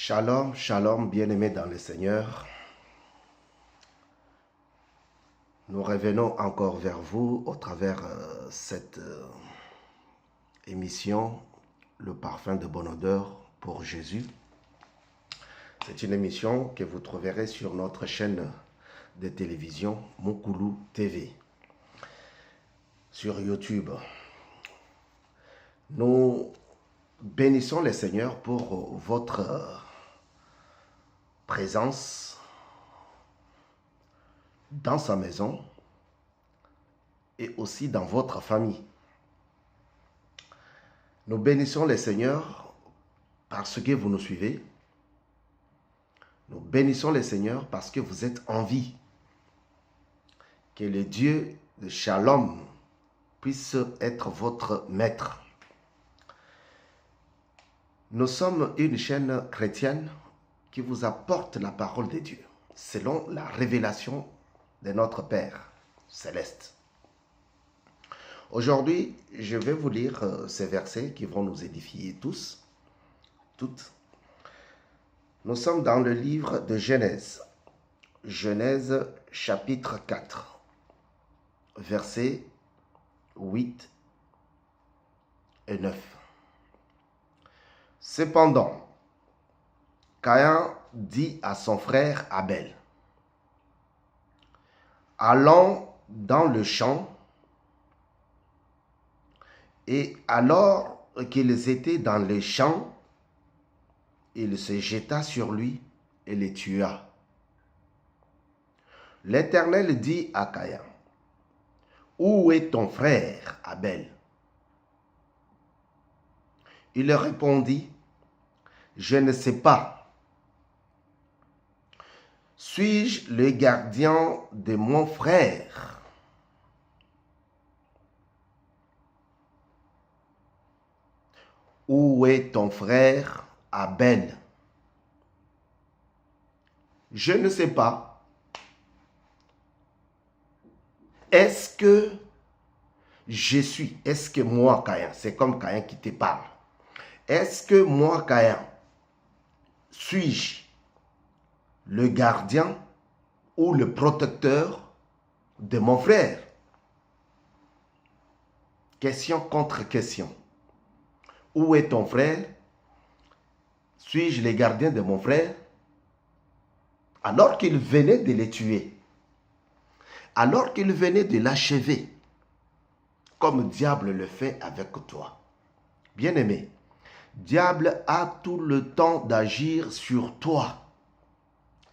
Shalom, shalom, bien-aimés dans le Seigneur. Nous revenons encore vers vous au travers cette émission, Le parfum de bonne odeur pour Jésus. C'est une émission que vous trouverez sur notre chaîne de télévision Mukulu TV, sur YouTube. Nous bénissons le Seigneur pour votre présence dans sa maison et aussi dans votre famille. Nous bénissons le Seigneur parce que vous nous suivez. Nous bénissons le Seigneur parce que vous êtes en vie. Que le Dieu de Shalom puisse être votre maître. Nous sommes une chaîne chrétienne qui vous apporte la parole de Dieu selon la révélation de notre Père céleste. Aujourd'hui, je vais vous lire ces versets qui vont nous édifier tous, toutes. Nous sommes dans le livre de Genèse. Genèse chapitre 4, versets 8 et 9. Cependant, Caïn dit à son frère Abel, « Allons dans le champ. » Et alors qu'ils étaient dans les champs, il se jeta sur lui et le tua. L'Éternel dit à Caïn, « Où est ton frère Abel? » Il répondit, « Je ne sais pas. Suis-je le gardien de mon frère? » Où est ton frère Abel? Je ne sais pas. Est-ce que je suis, est-ce que moi, Caïn, c'est comme Caïn qui te parle. Est-ce que moi, Caïn, suis-je le gardien ou le protecteur de mon frère? Question contre question. Où est ton frère? Suis-je le gardien de mon frère? Alors qu'il venait de le tuer, alors qu'il venait de l'achever, comme diable le fait avec toi. Bien-aimé, diable a tout le temps d'agir sur toi,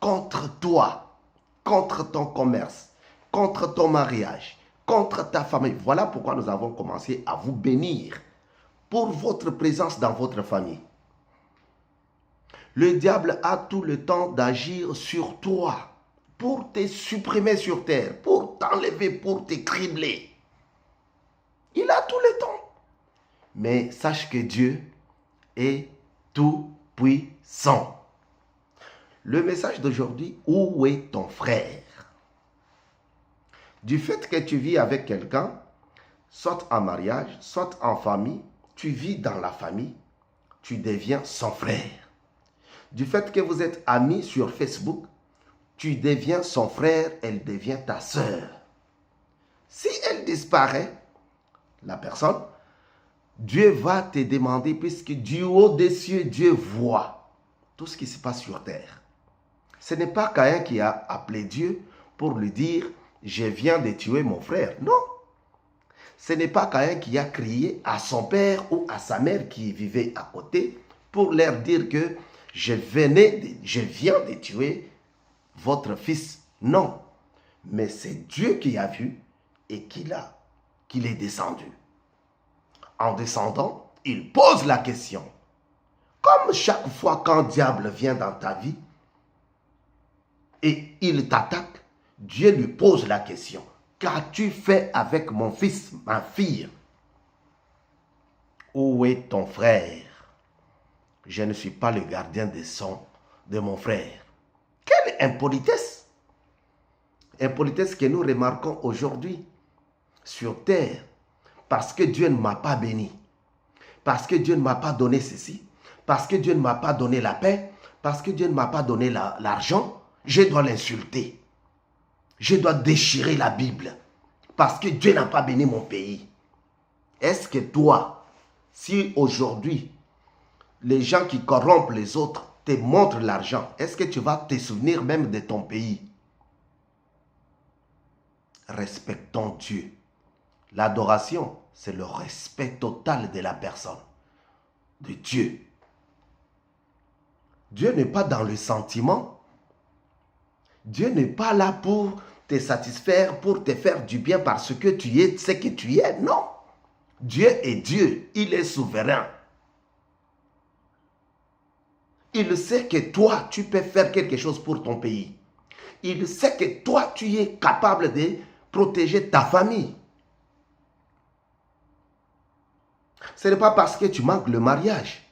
contre ton commerce, contre ton mariage, contre ta famille. Voilà pourquoi nous avons commencé à vous bénir pour votre présence dans votre famille. Le diable a tout le temps d'agir sur toi pour te supprimer sur terre, pour t'enlever, pour te cribler. Il a tout le temps. Mais sache que Dieu est tout puissant. Le message d'aujourd'hui, où est ton frère? Du fait que tu vis avec quelqu'un, soit en mariage, soit en famille, tu vis dans la famille, tu deviens son frère. Du fait que vous êtes amis sur Facebook, tu deviens son frère, elle devient ta sœur. Si elle disparaît, la personne, Dieu va te demander, puisque du haut des cieux, Dieu voit tout ce qui se passe sur terre. Ce n'est pas Caïn qui a appelé Dieu pour lui dire, je viens de tuer mon frère. Non. Ce n'est pas Caïn qui a crié à son père ou à sa mère qui vivait à côté pour leur dire que je viens de tuer votre fils. Non. Mais c'est Dieu qui a vu et qu'il est descendu. En descendant, il pose la question. Comme chaque fois qu'un diable vient dans ta vie et il t'attaque, Dieu lui pose la question. Qu'as-tu fait avec mon fils, ma fille? Où est ton frère? Je ne suis pas le gardien de mon frère. Quelle impolitesse! Impolitesse que nous remarquons aujourd'hui sur terre. Parce que Dieu ne m'a pas béni. Parce que Dieu ne m'a pas donné ceci. Parce que Dieu ne m'a pas donné la paix. parce que Dieu ne m'a pas donné l'argent, je dois l'insulter. Je dois déchirer la Bible parce que Dieu n'a pas béni mon pays. Est-ce que toi, si aujourd'hui, les gens qui corrompent les autres te montrent l'argent, est-ce que tu vas te souvenir même de ton pays? Respectons Dieu. L'adoration, c'est le respect total de la personne, de Dieu. Dieu n'est pas dans le sentiment. Dieu n'est pas là pour te satisfaire, pour te faire du bien parce que tu es ce que tu es. Non. Dieu est Dieu. Il est souverain. Il sait que toi, tu peux faire quelque chose pour ton pays. Il sait que toi, tu es capable de protéger ta famille. Ce n'est pas parce que tu manques le mariage,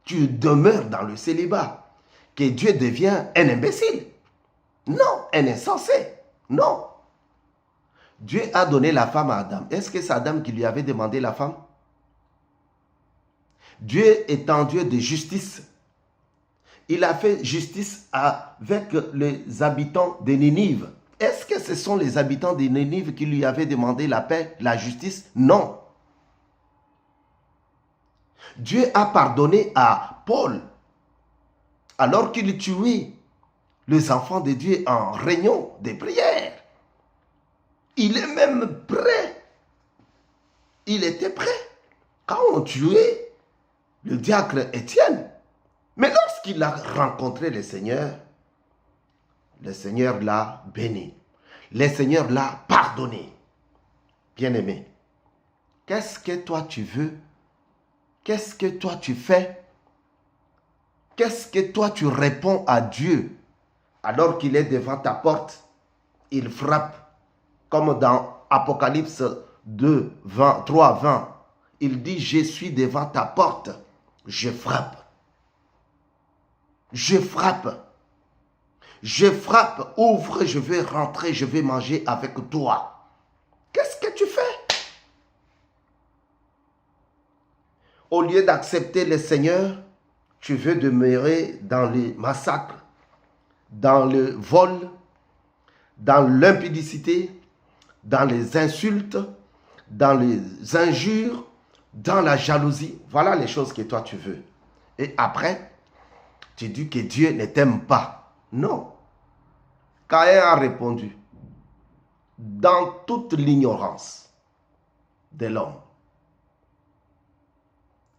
tu demeures dans le célibat, que Dieu devient un imbécile. Non, un insensé. Non. Dieu a donné la femme à Adam. Est-ce que c'est Adam qui lui avait demandé la femme? Dieu est un Dieu de justice. Il a fait justice avec les habitants de Ninive. Est-ce que ce sont les habitants de Ninive qui lui avaient demandé la paix, la justice? Non. Dieu a pardonné à Paul alors qu'il tuait les enfants de Dieu en réunion de prière. Il est même prêt. Il était prêt quand on tuait le diacre Étienne. Mais lorsqu'il a rencontré le Seigneur l'a béni. Le Seigneur l'a pardonné. Bien-aimé, qu'est-ce que toi tu veux? Qu'est-ce que toi tu fais? Qu'est-ce que toi tu réponds à Dieu alors qu'il est devant ta porte? Il frappe. Comme dans Apocalypse 2, 20, 3, 20. Il dit, je suis devant ta porte. Je frappe. Je frappe. Je frappe. Ouvre, je vais rentrer, je vais manger avec toi. Qu'est-ce que tu fais? Au lieu d'accepter le Seigneur, tu veux demeurer dans les massacres, dans le vol, dans l'impudicité, dans les insultes, dans les injures, dans la jalousie. Voilà les choses que toi tu veux. Et après, tu dis que Dieu ne t'aime pas. Non. Caïn a répondu, dans toute l'ignorance de l'homme,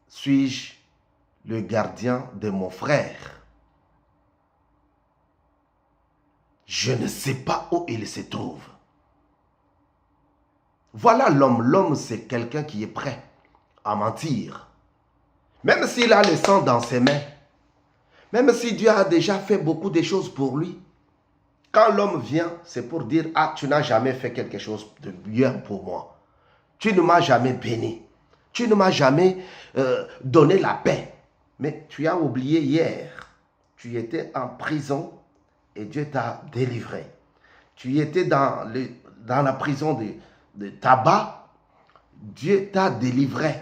suis-je le gardien de mon frère? Je ne sais pas où il se trouve. Voilà l'homme. L'homme, c'est quelqu'un qui est prêt à mentir. Même s'il a le sang dans ses mains, même si Dieu a déjà fait beaucoup de choses pour lui, quand l'homme vient, c'est pour dire, ah, tu n'as jamais fait quelque chose de bien pour moi. Tu ne m'as jamais béni. Tu ne m'as jamais donné la paix. Mais tu as oublié hier, tu étais en prison et Dieu t'a délivré. Tu étais dans la prison de tabac, Dieu t'a délivré.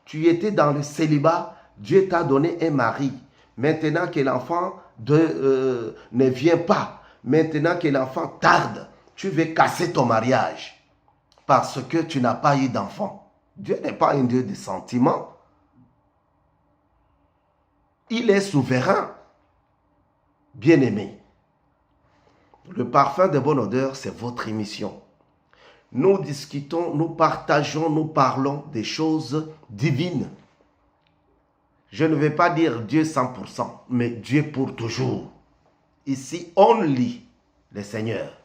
Tu étais dans le célibat, Dieu t'a donné un mari. Maintenant que l'enfant ne vient pas, maintenant que l'enfant tarde, tu veux casser ton mariage parce que tu n'as pas eu d'enfant. Dieu n'est pas un Dieu de sentiments. Il est souverain. Bien-aimé, le parfum de bonne odeur, c'est votre émission. Nous discutons, nous partageons, nous parlons des choses divines. Je ne vais pas dire Dieu 100%, mais Dieu pour toujours. Ici, on lit le Seigneur.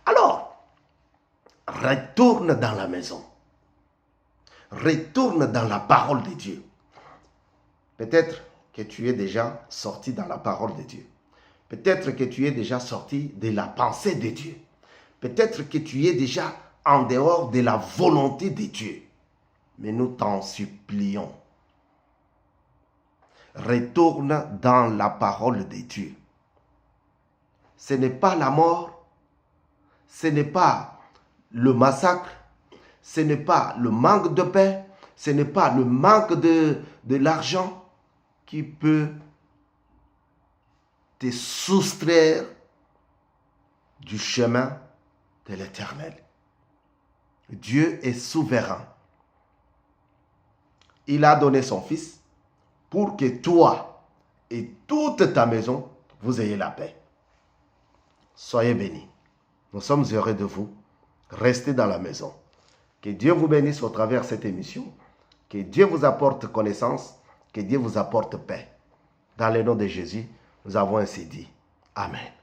Alors, retourne dans la maison. Retourne dans la parole de Dieu. Peut-être que tu es déjà sorti dans la parole de Dieu. Peut-être que tu es déjà sorti de la pensée de Dieu. Peut-être que tu es déjà en dehors de la volonté de Dieu. Mais nous t'en supplions. Retourne dans la parole de Dieu. Ce n'est pas la mort, ce n'est pas le massacre, ce n'est pas le manque de paix, ce n'est pas le manque de l'argent qui peut te soustraire du chemin de l'Éternel. Dieu est souverain. Il a donné son Fils pour que toi et toute ta maison, vous ayez la paix. Soyez bénis. Nous sommes heureux de vous. Restez dans la maison. Que Dieu vous bénisse au travers de cette émission. Que Dieu vous apporte connaissance. Que Dieu vous apporte paix. Dans le nom de Jésus, nous avons ainsi dit. Amen.